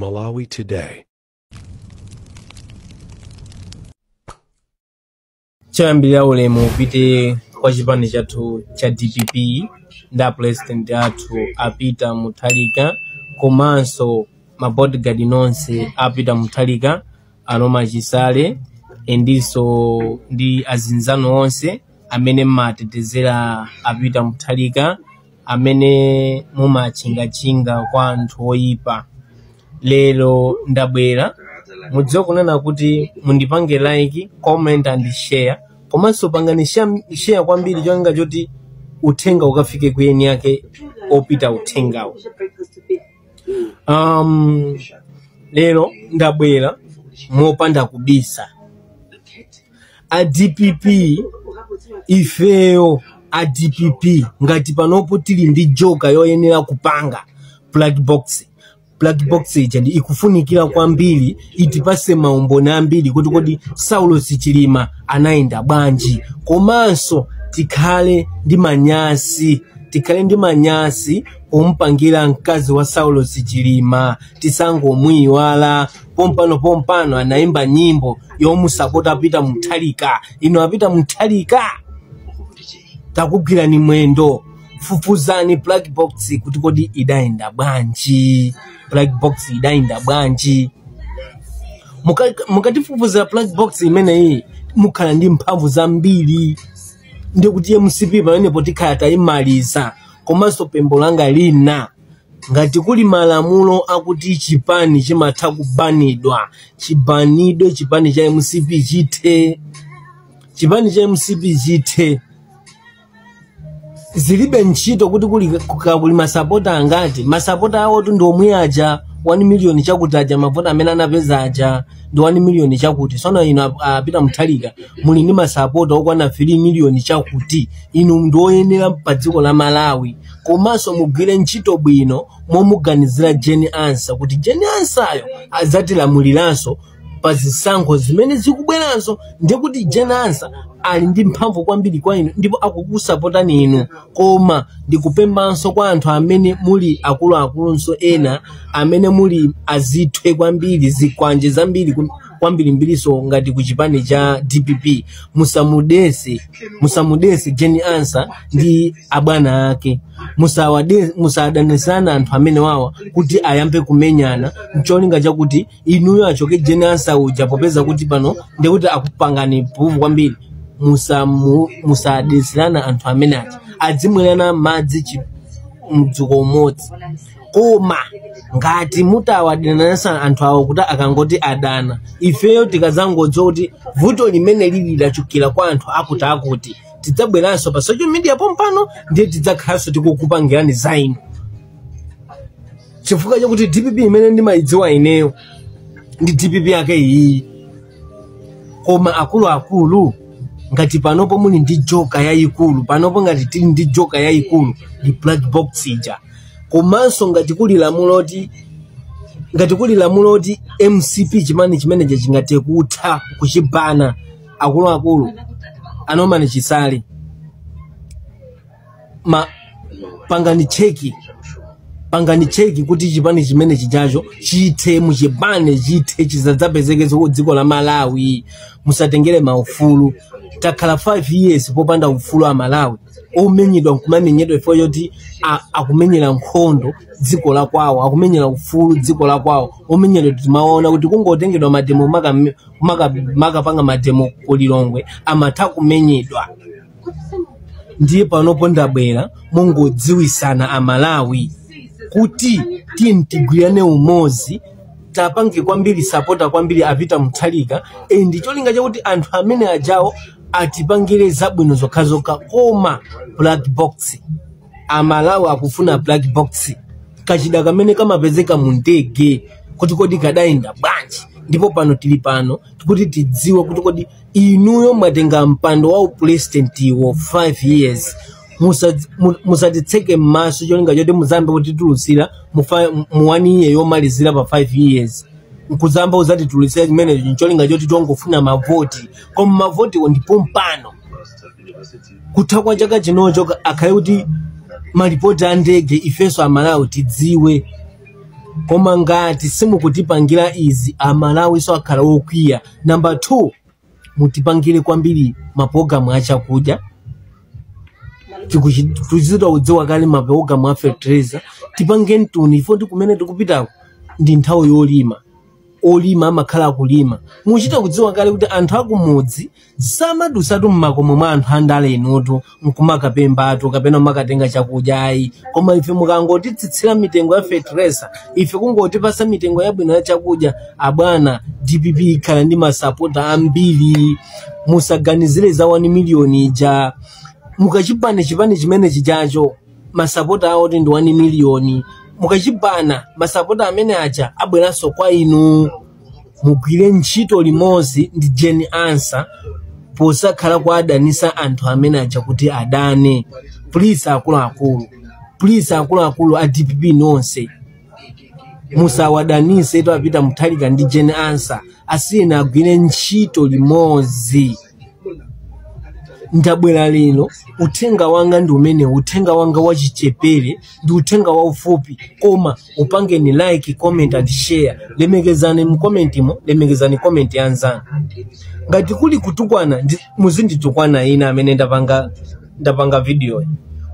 Malawi Today. Chambira ulemu upite kwa chipani chathu cha DPP nda president athu apita Mutharika komanso ma bodyguard nonse apita Mutharika anoma chisale endiso ndi azinzano onse amene matetezera apita Mutharika amene mumachinga kwa anthu oyipa. Lero ndabwera mudziwa kunena kuti mundipange like, comment and share komanso pangani share kwambiri cholinga choti uthenga ukafike kuyeni yake opita uthengawo. Lero ndabwera mopanda kubisa. A DPP ifeyo a DPP ngati panopo tili ndi joka yoyenera kupanga black box ija ndi ikufunikira kwambiri itipase maumboni ambiri kuti kodi Saulo Chilima anaenda bwanji, komanso tikhale ndi manyasi ompangira mkazi wa Saulo Chilima tisangomwiwala. Pompano anaimba nyimbo yomusapota apita Mutharika. Ino apita Mutharika takugwira ni mwendo, fufuzani black box kuti kodi idaenda bwanji, black box idaenda bwanji. Mukatifufuza black box imene iyi mukhala ndi mphamvu zambiri, ndi kuti MCP pamenepo tikhala tayimaliza. Komanso pembo langa lina ngati kuli malamulo akuti chipani chimatha kubanidwa, chibanidwe chipani cha MCP chithe. Chipani cha MCP chithe. Zilibe ntchito kuti kuli masapota angati. Masapota awo tu ndi omwe aja 1 million chakuti aja mavota amene anapeza aja ndi 1 million chakuti. Sono ino apita Mutharika muli ndi masapota okwana 3 million chakuti. Inu ndoyenera pa dziko la Malawi. Komanso mugwire ntchito bwino momuganizira Jeni Ansah kuti Jeni Ansah azatilamuliranso pa zisankho zimene zikubweranso. Ndiye kuti Jeni Ansah ali ndi mphamvu kwambiri kwa inu ndipo akukusapotani inu. Koma ndikupembanso kwa anthu amene muli akuluakulunso ena amene muli azithwe kwambiri, zikwanje zambiri kwambiri mbiliso ngati kuchipani cha DPP, musamudese Jeni Ansah ndi abwana ake. Musadanisana anthu amene wawa kuti ayambe kumenyana mcholinga chakuti inuyo achoke Jeni Ansah uja popeza kuti pano ndikuti akupangani mpuvu kwambiri. Musadesirana anthu amene aja adzimwerana madzi mdzuko umodzi. Koma ngati mutawadanisa anthu awo kuti akangoti adana, ifeyo tikazangodziwa kuti vuto limene lili lachukira kwa anthu akuti tidzabweranso pa social media pompano ndiye tidzakhalanso tikukupangirani zainu. Chifukwa chakuti DPP imene ndimayidziwa ineyo ndi DPP yake iyi. Koma akulu ngati panopo muli ndi joka yayikulu, panopo ngati tili ndi joka yayikulu ndi black box ija. Komanso ngati kuli lamulo oti MCP chimani chimene chingate kutha kuchibana akulu anomani chisale. Pangani cheki kuti chipani chimene chijacho chithe muchibane chithe chizadzapezekeze ku dziko la Malawi. Musatengere maufulu. Takhala 5 years popanda ufulu wa Malawi. Omenyedwa nkumamenyedwa ifo yoti akumenyera nkhondo dziko la kwawo, akumenyera ufulu dziko la kwawo. Omenyedwa timaona kuti kungotengedwa mademo makapanga mademo kulilongwe amatha kumenyedwa. Ndiye panopo ndabwera mongodziwisana Amalawi kuti tigwirane umozi, tapange kwambiri sapota kwambiri apita Mutharika. Ndi cholinga chakuti anthu amene ajawo atipangire zabwino zokhazokha. Koma black box, Amalawi akufuna black box. Kachida kamene kamapezeka mu ndege kuti kodi kadaenda bwanji. Ndipo pano tili pano kuti tidziwe kuti kodi inuyo mwatenga mpando wa president wo 5 years. Musatitseke m'maso cholinga choti muzambe kuti tulusira mu 1 year yomalizira pa 5 years. Nkuzamba uzati tulusira chimene cholinga choti tongofuna mavoti. Koma mavoti ndipo mpano kutha kwa chaka chinocho akhale kuti malipoti a ndege ifeso Amalawi tidziwe. koma ngati simukutipangira izi amalawi so akhala okwiya. Number 2, mutipangire kwambiri maprogramu achakudya. Tikuchita udziwa kale maprogramu a fertilizer tipange ntuni ifo ndikumene tikupitako ndi nthawi yolima. Olima amakhala kulima. Muchita kudziwa kale kuti anthu akumudzi samadusatu mmakomo mwa anthu andale inoto nkumakapembatu kapena makatenga chakudya ayi. Koma ife mukangotitsitsira mitengo ya fertilizer, ife kungotipasa mitengo yabwino ya chakudya, abwana DPP ikhala ndi masapota ambiri. Musaganizire za 1 miliyoni ija. Mukachipane chipani chimene chijacho masapota awo ndi 1 miliyoni. Mukachipana masapota amene aja abweranso kwa inu. Mugwire ntchito limodzi ndi Gen Answer posakhala kwa adanisa anthu amene aja kuti adane. Please akuluakulu a DPP nonse musawadanise to apita muthalika ndi Gen Answer. Asiyena agwire ntchito limodzi. Ndabwera lero uthenga wanga ndi umene, uthenga wanga wachichepere ndi uthenga waufupi, koma upangeni like, comment and share. Lemekezani mu comment mo, lemekezani comment yanzanu. Ngati kuli kutukwana muzinditukwana ina amene ndapanga video,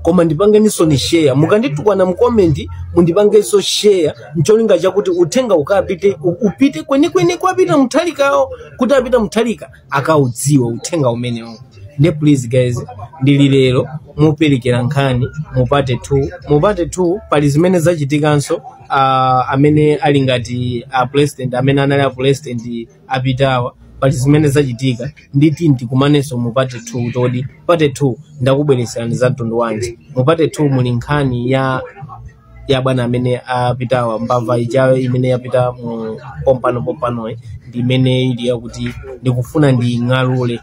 koma ndipangeniso ni share. Mukanditukwana mu comment mundipangenso share, ncholinga chakuti uthenga upite kwenikweni kwapita muthalikawo, kuti apita muthalika akaudziwa uthenga umenewo. Ne please guys, ndili lero muperekera nkhani mupate 2 pali zimene zachitikanso amene ali ngati president amene anali a president apitawa, pali zimene zachitika nditi ndikumanenso mupate 2 todi pate 2 ndakubweretserani za mtundu wanji. Mupate 2 muli nkhani ya bwana amene apitawa mbava ijayo imene yapita mu pompano ndi imene ili yakuti ndikufuna nding'alule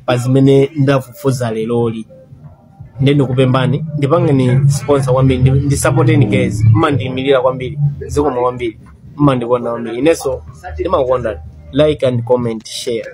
pazimene ndafufuza leloli. Ndende kupembani ndipangeni sponsor kwambiri, ndi supporteni guys. Mmandimirira kwambiri, zikoma kwambiri, mmandikonda kwambiri. Ineso ndimakonda. Like and comment, share.